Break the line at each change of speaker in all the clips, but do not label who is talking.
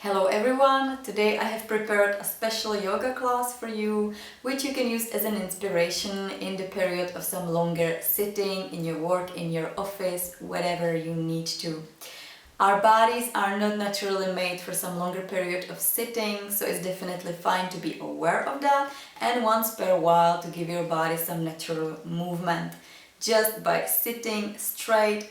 Hello everyone! Today I have prepared a special yoga class for you, which you can use as an inspiration in the period of some longer sitting in your work, in your office, whatever you need to. Our bodies are not naturally made for some longer period of sitting, so it's definitely fine to be aware of that and once per while to give your body some natural movement. Just by sitting straight,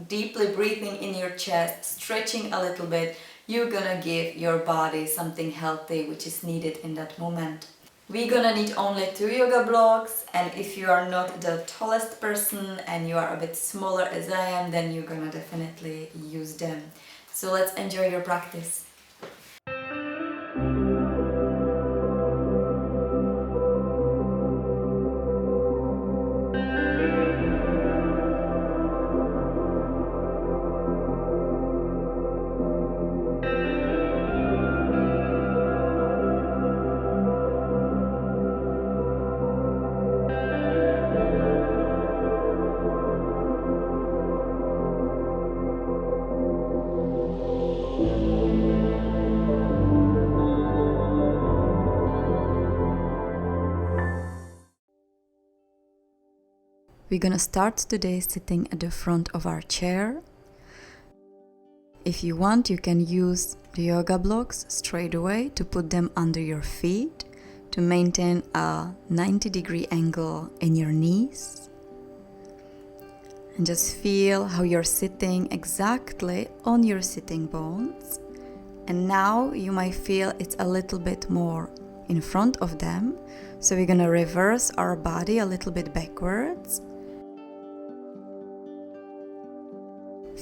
deeply breathing in your chest, stretching a little bit, you're gonna give your body something healthy which is needed in that moment. We're gonna need only 2 yoga blocks, and if you are not the tallest person and you are a bit smaller as I am, then you're gonna definitely use them. So let's enjoy your practice. We're gonna start today sitting at the front of our chair. If you want, you can use the yoga blocks straight away to put them under your feet to maintain a 90-degree angle in your knees. And just feel how you're sitting exactly on your sitting bones. And now you might feel it's a little bit more in front of them. So we're gonna reverse our body a little bit backwards.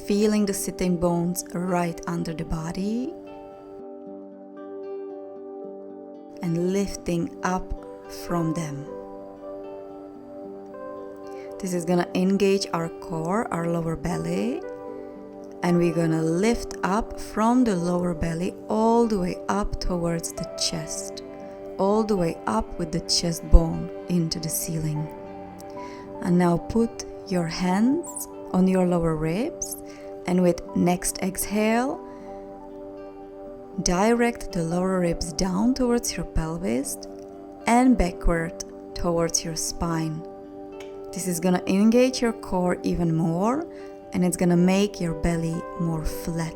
Feeling the sitting bones right under the body and lifting up from them. This is gonna engage our core, our lower belly, and we're gonna lift up from the lower belly all the way up towards the chest, all the way up with the chest bone into the ceiling. And now put your hands on your lower ribs, and with next exhale, direct the lower ribs down towards your pelvis and backward towards your spine. This is gonna engage your core even more, and it's gonna make your belly more flat.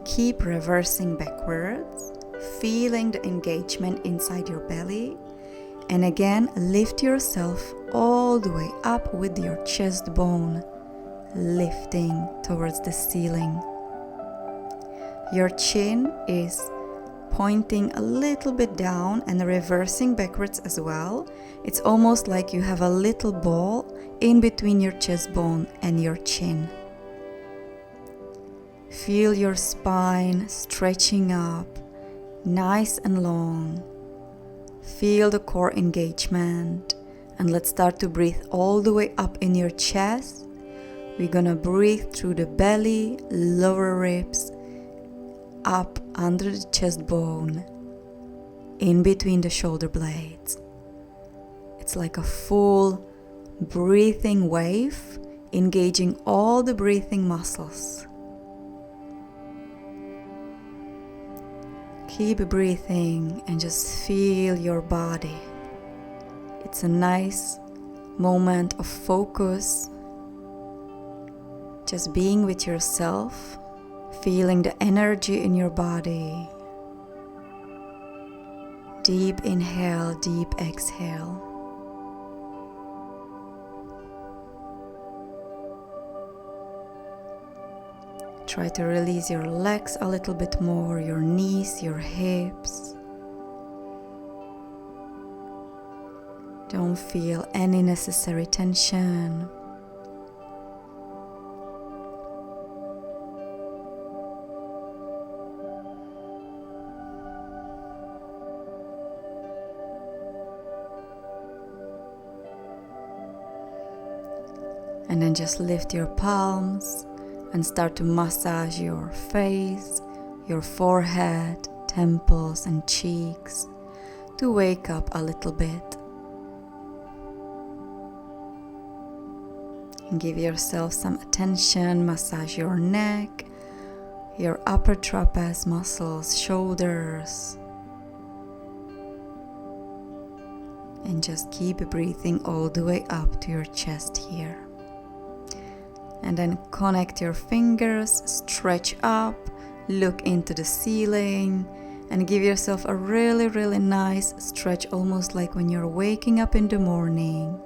Keep reversing backwards, feeling the engagement inside your belly, and again lift yourself all the way up with your chest bone, lifting towards the ceiling. Your chin is pointing a little bit down and reversing backwards as well. It's almost like you have a little ball in between your chest bone and your chin. Feel your spine stretching up, nice and long. Feel the core engagement, and let's start to breathe all the way up in your chest. We're gonna breathe through the belly, lower ribs, up under the chest bone, in between the shoulder blades. It's like a full breathing wave, engaging all the breathing muscles. Keep breathing and just feel your body. It's a nice moment of focus, just being with yourself, feeling the energy in your body. Deep inhale, deep exhale. Try to release your legs a little bit more, your knees, your hips. Don't feel any necessary tension. And then just lift your palms and start to massage your face, your forehead, temples and cheeks to wake up a little bit. And give yourself some attention, massage your neck, your upper trapeze muscles, shoulders. And just keep breathing all the way up to your chest here. And then connect your fingers, stretch up, look into the ceiling, and give yourself a really nice stretch, almost like when you're waking up in the morning.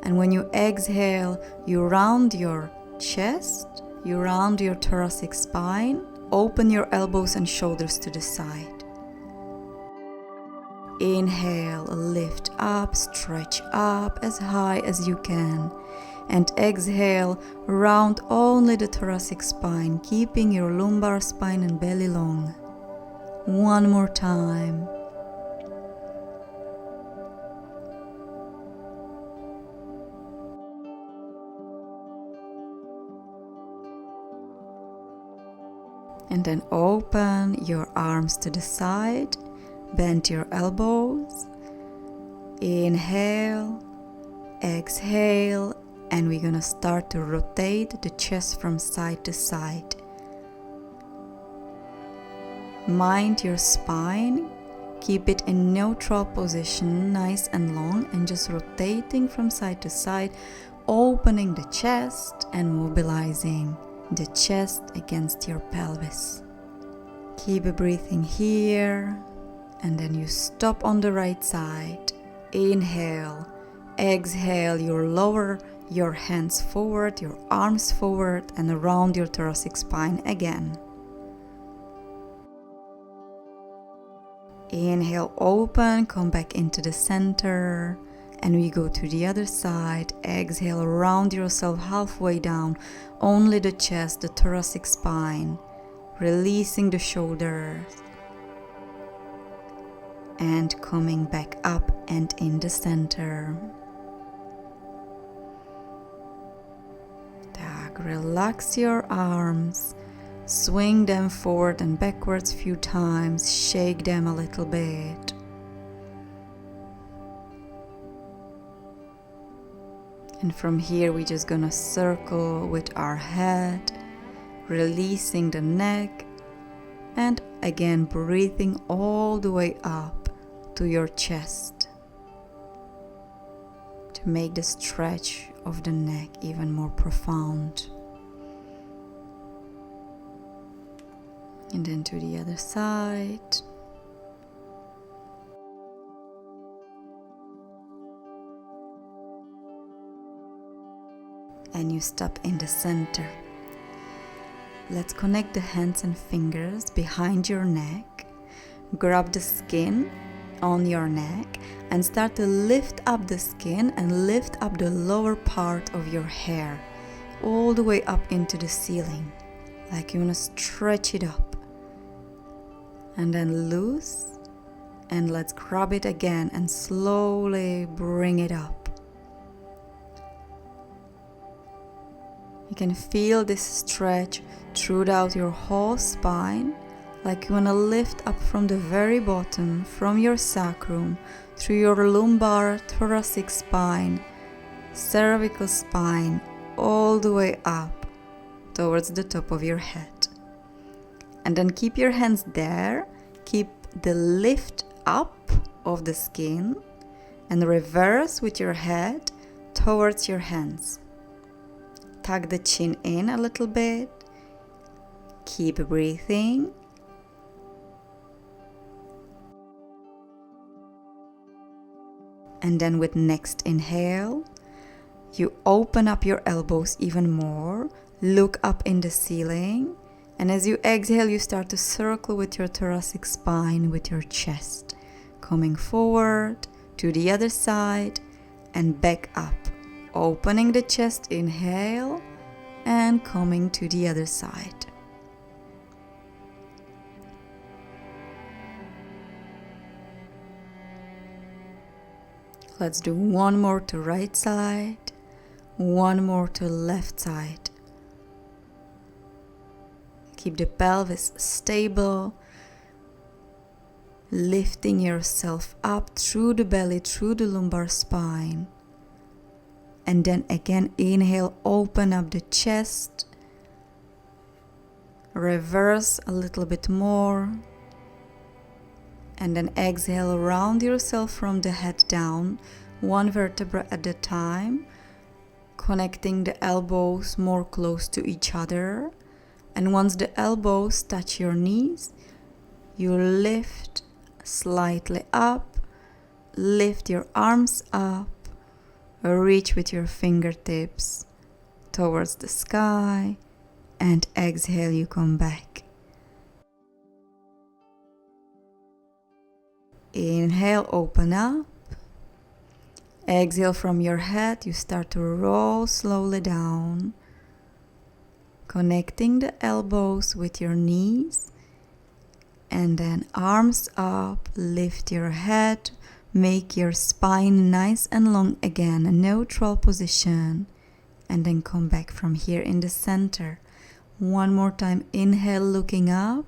And when you exhale, you round your chest, you round your thoracic spine, open your elbows and shoulders to the side. Inhale, lift up, stretch up as high as you can. And exhale, round only the thoracic spine, keeping your lumbar spine and belly long. One more time. And then open your arms to the side, bend your elbows. Inhale, exhale, and we're gonna start to rotate the chest from side to side. Mind your spine, keep it in neutral position, nice and long, and just rotating from side to side, opening the chest and mobilizing the chest against your pelvis. Keep breathing here, and then you stop on the right side. Inhale, exhale, you lower your hands forward, your arms forward, and around your thoracic spine again. Inhale, open, come back into the center, and we go to the other side. Exhale, round yourself halfway down, only the chest, the thoracic spine, releasing the shoulders, and coming back up and in the center. Relax your arms, swing them forward and backwards a few times, shake them a little bit. And from here we're just gonna circle with our head, releasing the neck, and again breathing all the way up to your chest to make the stretch of the neck even more profound. And then to the other side. And you stop in the center. Let's connect the hands and fingers behind your neck. Grab the skin on your neck and start to lift up the skin and lift up the lower part of your hair all the way up into the ceiling, like you want to stretch it up. And then loose, and let's grab it again and slowly bring it up. You can feel this stretch throughout your whole spine, like you want to lift up from the very bottom, from your sacrum, through your lumbar, thoracic spine, cervical spine, all the way up towards the top of your head. And then keep your hands there, keep the lift up of the skin, and reverse with your head towards your hands. Tuck the chin in a little bit, keep breathing. And then with next inhale, you open up your elbows even more, look up in the ceiling, and as you exhale, you start to circle with your thoracic spine, with your chest, coming forward to the other side and back up, opening the chest, inhale, and coming to the other side. Let's do one more to right side, one more to left side. Keep the pelvis stable, lifting yourself up through the belly, through the lumbar spine. And then again, inhale, open up the chest. Reverse a little bit more. And then exhale, round yourself from the head down, one vertebra at a time, connecting the elbows more close to each other. And once the elbows touch your knees, you lift slightly up, lift your arms up, reach with your fingertips towards the sky, and exhale, you come back. Inhale, open up. Exhale from your head, you start to roll slowly down, connecting the elbows with your knees, and then arms up, lift your head, make your spine nice and long again, a neutral position, and then come back from here in the center. One more time, inhale, looking up.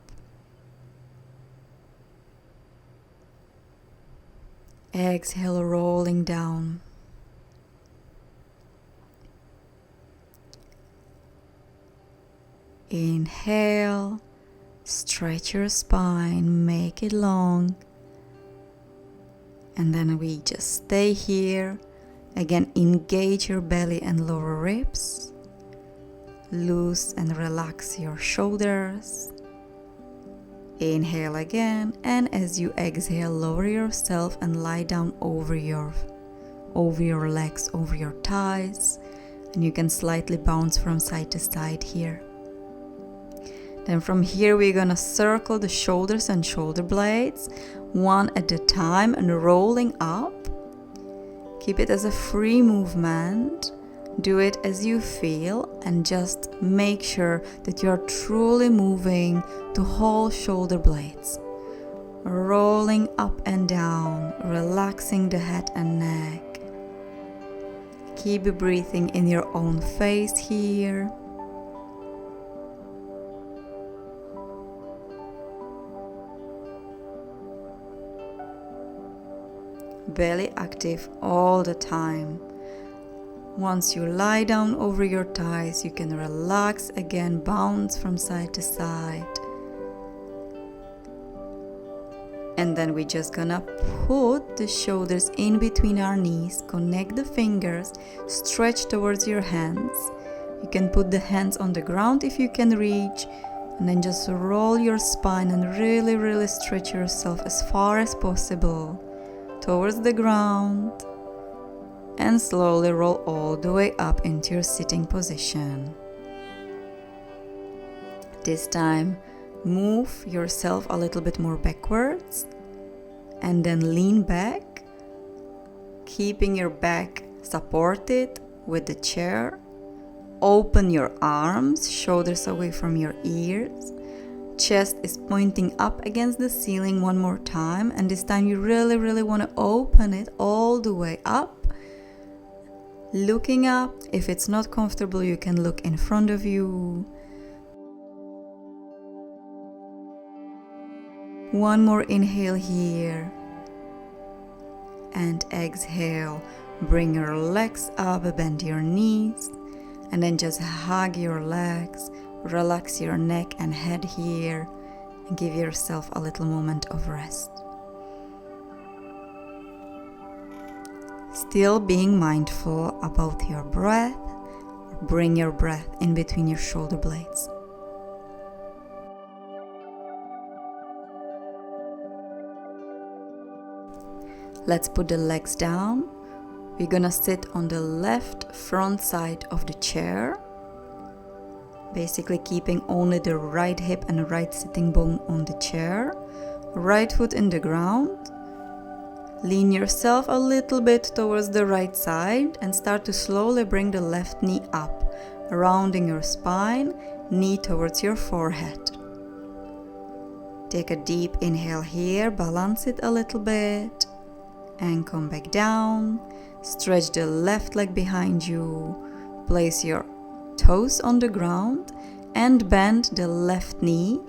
Exhale, rolling down. Inhale, stretch your spine, make it long. And then we just stay here. Again, engage your belly and lower ribs. Loose and relax your shoulders. Inhale again, and as you exhale, lower yourself and lie down over your legs, over your thighs, and you can slightly bounce from side to side here. Then from here we're gonna circle the shoulders and shoulder blades, one at a time, and rolling up. Keep it as a free movement. Do it as you feel, and just make sure that you're truly moving the whole shoulder blades. Rolling up and down, relaxing the head and neck. Keep breathing in your own pace here. Belly active all the time. Once you lie down over your thighs, you can relax again, bounce from side to side. And then we're just gonna put the shoulders in between our knees, connect the fingers, stretch towards your hands. You can put the hands on the ground if you can reach, and then just roll your spine and really stretch yourself as far as possible towards the ground. And slowly roll all the way up into your sitting position. This time, move yourself a little bit more backwards and then lean back, keeping your back supported with the chair. Open your arms, shoulders away from your ears. Chest is pointing up against the ceiling one more time, and this time you really want to open it all the way up. Looking up. If it's not comfortable, you can look in front of you. One more inhale here. And exhale. Bring your legs up, bend your knees. And then just hug your legs. Relax your neck and head here. And give yourself a little moment of rest. Still being mindful about your breath. Bring your breath in between your shoulder blades. Let's put the legs down. We're gonna sit on the left front side of the chair. Basically keeping only the right hip and right sitting bone on the chair. Right foot in the ground. Lean yourself a little bit towards the right side and start to slowly bring the left knee up, rounding your spine, knee towards your forehead. Take a deep inhale here, balance it a little bit, and come back down. Stretch the left leg behind you, place your toes on the ground, and bend the left knee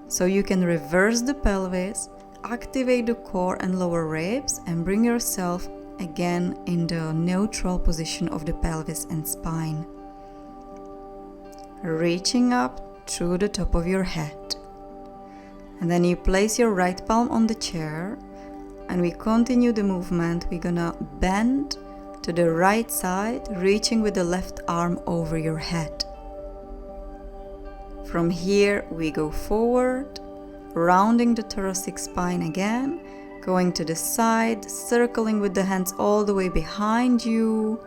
so you can reverse the pelvis. Activate the core and lower ribs and bring yourself again in the neutral position of the pelvis and spine. Reaching up through the top of your head. And then you place your right palm on the chair, and we continue the movement. We're gonna bend to the right side, reaching with the left arm over your head. From here we go forward, rounding the thoracic spine again, going to the side, circling with the hands all the way behind you,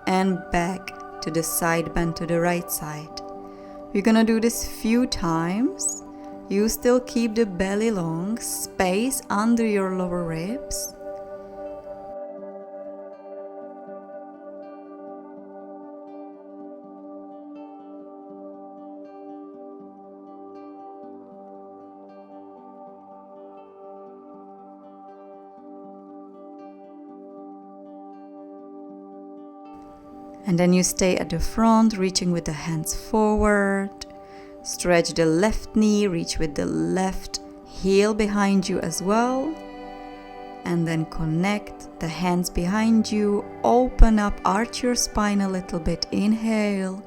and back to the side bend to the right side. We're gonna do this few times. You still keep the belly long, space under your lower ribs. And then you stay at the front, reaching with the hands forward. Stretch the left knee, reach with the left heel behind you as well. And then connect the hands behind you, open up, arch your spine a little bit, inhale.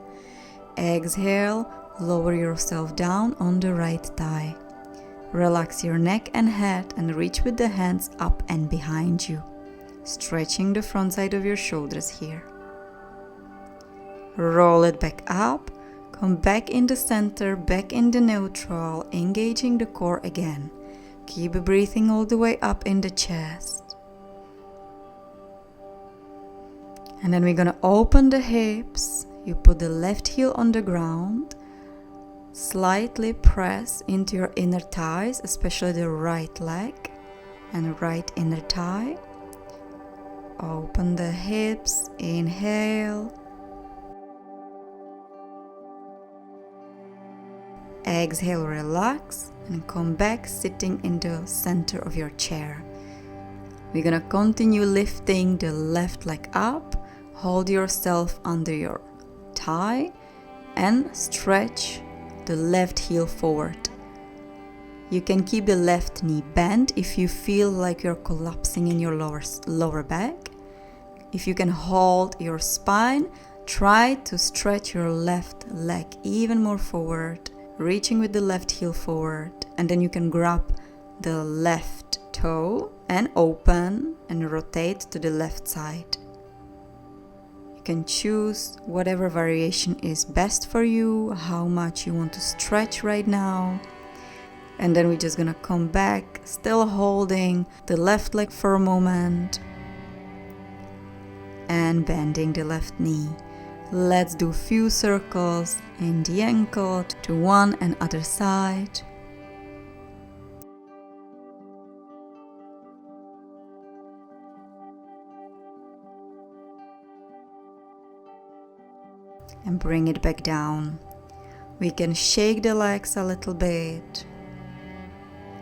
Exhale, lower yourself down on the right thigh. Relax your neck and head and reach with the hands up and behind you, stretching the front side of your shoulders here. Roll it back up, come back in the center, back in the neutral, engaging the core again. Keep breathing all the way up in the chest. And then we're gonna open the hips. You put the left heel on the ground, slightly press into your inner thighs, especially the right leg and right inner thigh. Open the hips, inhale. Exhale, relax, and come back sitting in the center of your chair. We're gonna continue lifting the left leg up. Hold yourself under your thigh and stretch the left heel forward. You can keep the left knee bent if you feel like you're collapsing in your lower back. If you can hold your spine, try to stretch your left leg even more forward, reaching with the left heel forward, and then you can grab the left toe and open and rotate to the left side. You can choose whatever variation is best for you, how much you want to stretch right now. And then we're just gonna come back, still holding the left leg for a moment and bending the left knee. Let's do few circles in the ankle to one and other side. And bring it back down. We can shake the legs a little bit.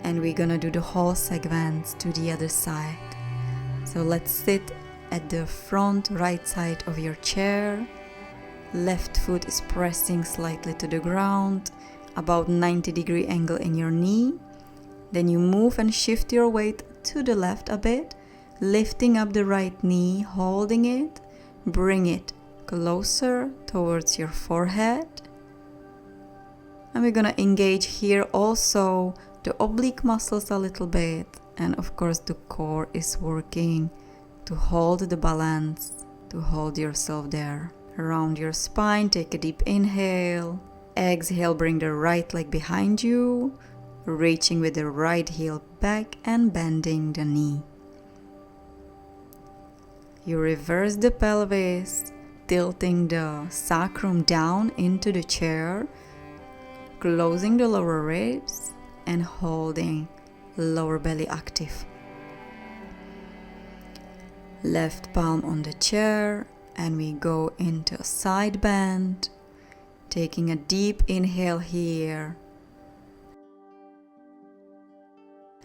And we're gonna do the whole segments to the other side. So let's sit at the front right side of your chair. Left foot is pressing slightly to the ground, about 90-degree angle in your knee. Then you move and shift your weight to the left a bit, lifting up the right knee, holding it, bring it closer towards your forehead. And we're gonna engage here also the oblique muscles a little bit, and of course the core is working to hold the balance, to hold yourself there. Around your spine, take a deep inhale. Exhale, bring the right leg behind you, reaching with the right heel back and bending the knee. You reverse the pelvis, tilting the sacrum down into the chair, closing the lower ribs and holding lower belly active. Left palm on the chair, and we go into a side bend, taking a deep inhale here.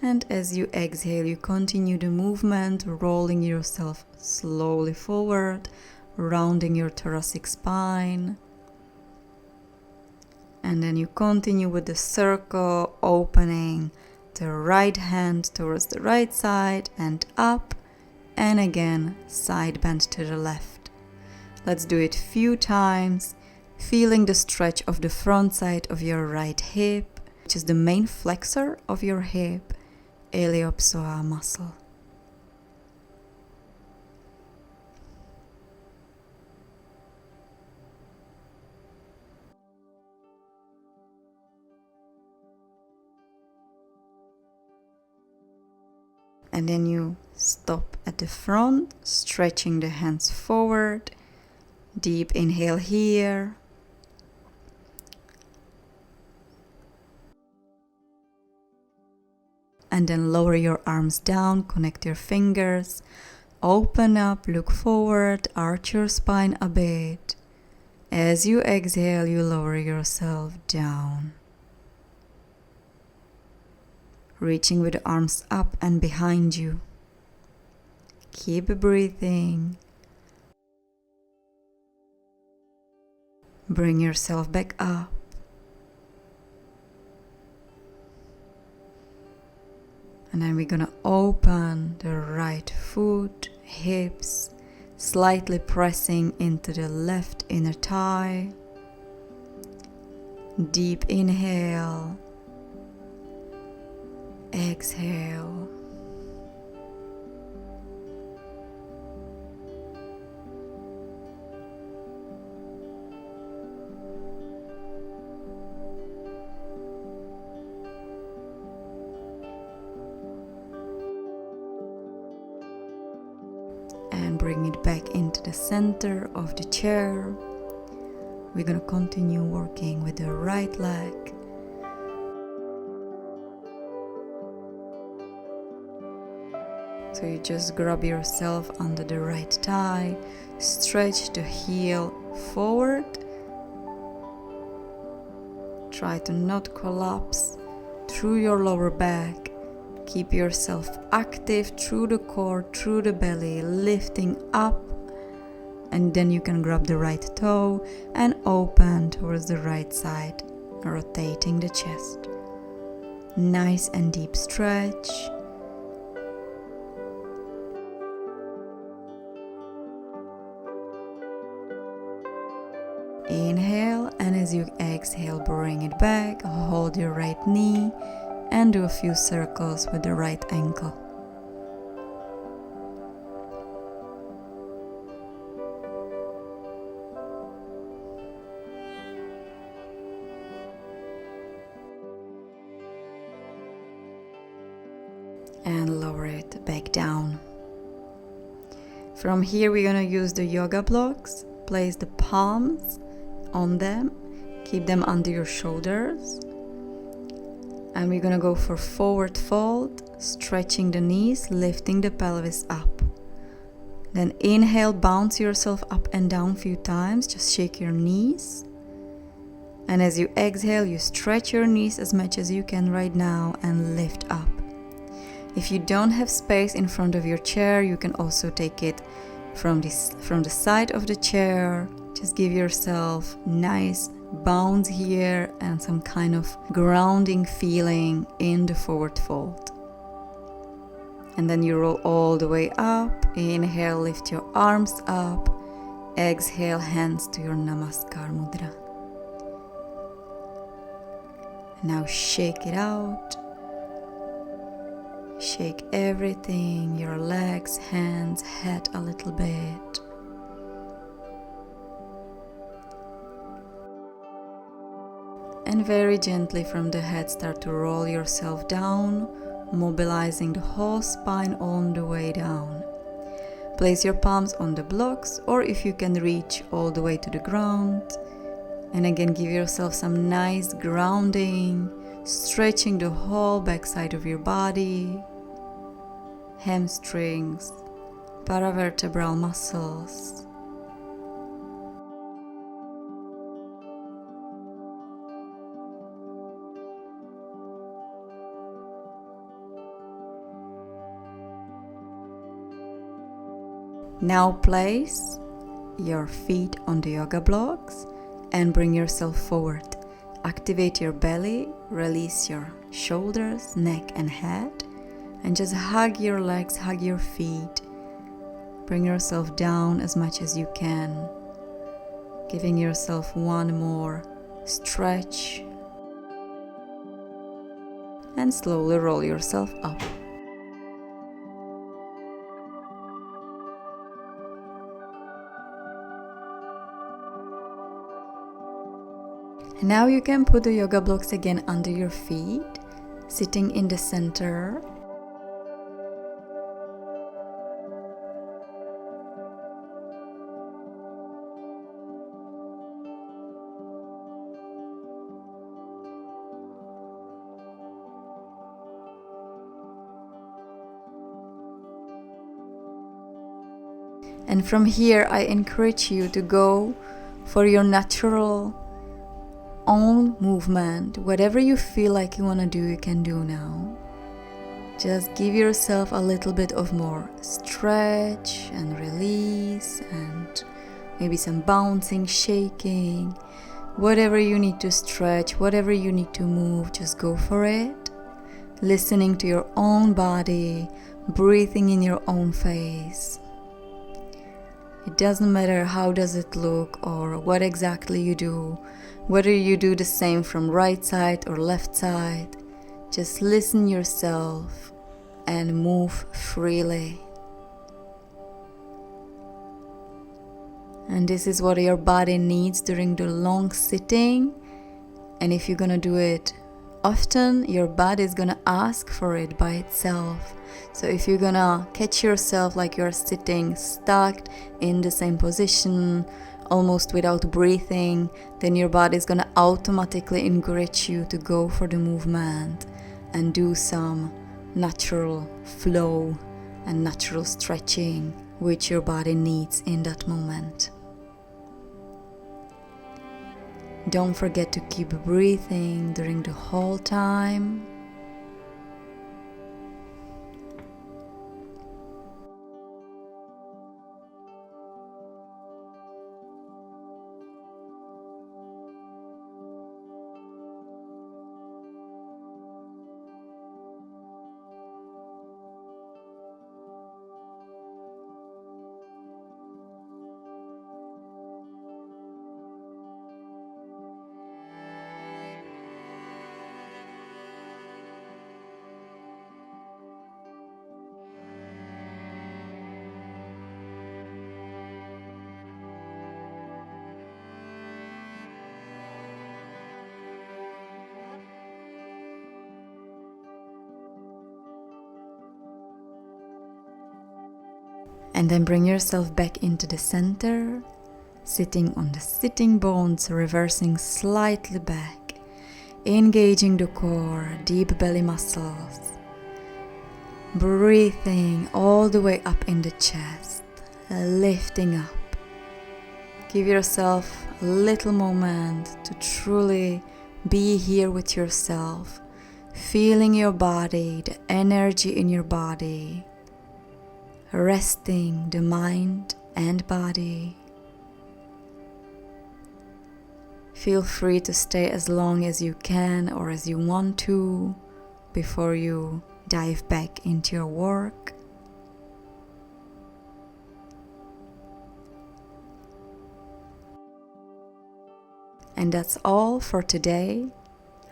And as you exhale, you continue the movement, rolling yourself slowly forward, rounding your thoracic spine. And then you continue with the circle, opening the right hand towards the right side and up, and again side bend to the left. Let's do it few times. feeling the stretch of the front side of your right hip, which is the main flexor of your hip, iliopsoas muscle. And then you stop at the front, stretching the hands forward. Deep inhale here. And then lower your arms down, connect your fingers, open up, look forward, arch your spine a bit. As you exhale, you lower yourself down. Reaching with the arms up and behind you. Keep breathing. Bring yourself back up. And then we're gonna open the right foot, hips, slightly pressing into the left inner thigh. Deep inhale. Exhale. And bring it back into the center of the chair. We're going to continue working with the right leg. So you just grab yourself under the right thigh, stretch the heel forward. Try to not collapse through your lower back. Keep yourself active through the core, through the belly, lifting up. And then you can grab the right toe and open towards the right side, rotating the chest. Nice and deep stretch. Inhale, and as you exhale, bring it back. Hold your right knee and do a few circles with the right ankle. And lower it back down. From here we're gonna use the yoga blocks. Place the palms on them, keep them under your shoulders, and we're gonna go for forward fold, stretching the knees, lifting the pelvis up. Then inhale, bounce yourself up and down a few times, just shake your knees. And as you exhale, you stretch your knees as much as you can right now and lift up. If you don't have space in front of your chair, you can also take it from the side of the chair. Just give yourself nice bounce here and some kind of grounding feeling in the forward fold. And then you roll all the way up. Inhale, lift your arms up. Exhale, hands to your Namaskar Mudra. Now shake it out. Shake everything, your legs, hands, head a little bit. And very gently from the head start to roll yourself down, mobilizing the whole spine on the way down. Place your palms on the blocks, or if you can reach all the way to the ground. And again, give yourself some nice grounding, stretching the whole backside of your body, hamstrings, paravertebral muscles. Now place your feet on the yoga blocks and bring yourself forward. Activate your belly, release your shoulders, neck and head, and just hug your legs, hug your feet. Bring yourself down as much as you can. Giving yourself one more stretch. And slowly roll yourself up. And now you can put the yoga blocks again under your feet, sitting in the center. And from here, I encourage you to go for your natural own movement. Whatever you feel like you want to do, you can do now. Just give yourself a little bit of more stretch and release, and maybe some bouncing, shaking. Whatever you need to stretch, whatever you need to move, just go for it. Listening to your own body, breathing in your own face. It doesn't matter how does it look or what exactly you do, whether you do the same from right side or left side. Just listen yourself and move freely. And this is what your body needs during the long sitting. And if you're gonna do it often, your body is gonna ask for it by itself. So if you're gonna catch yourself like you're sitting stuck in the same position, almost without breathing, then your body is gonna automatically encourage you to go for the movement and do some natural flow and natural stretching, which your body needs in that moment. Don't forget to keep breathing during the whole time. And then bring yourself back into the center, sitting on the sitting bones, reversing slightly back, engaging the core, deep belly muscles, breathing all the way up in the chest, lifting up. Give yourself a little moment to truly be here with yourself, feeling your body, the energy in your body, resting the mind and body. Feel free to stay as long as you can or as you want to before you dive back into your work. And that's all for today.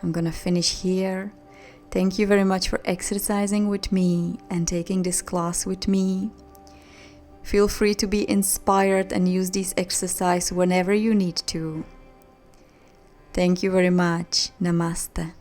I'm gonna finish here. Thank you very much for exercising with me and taking this class with me. Feel free to be inspired and use these exercises whenever you need to. Thank you very much. Namaste.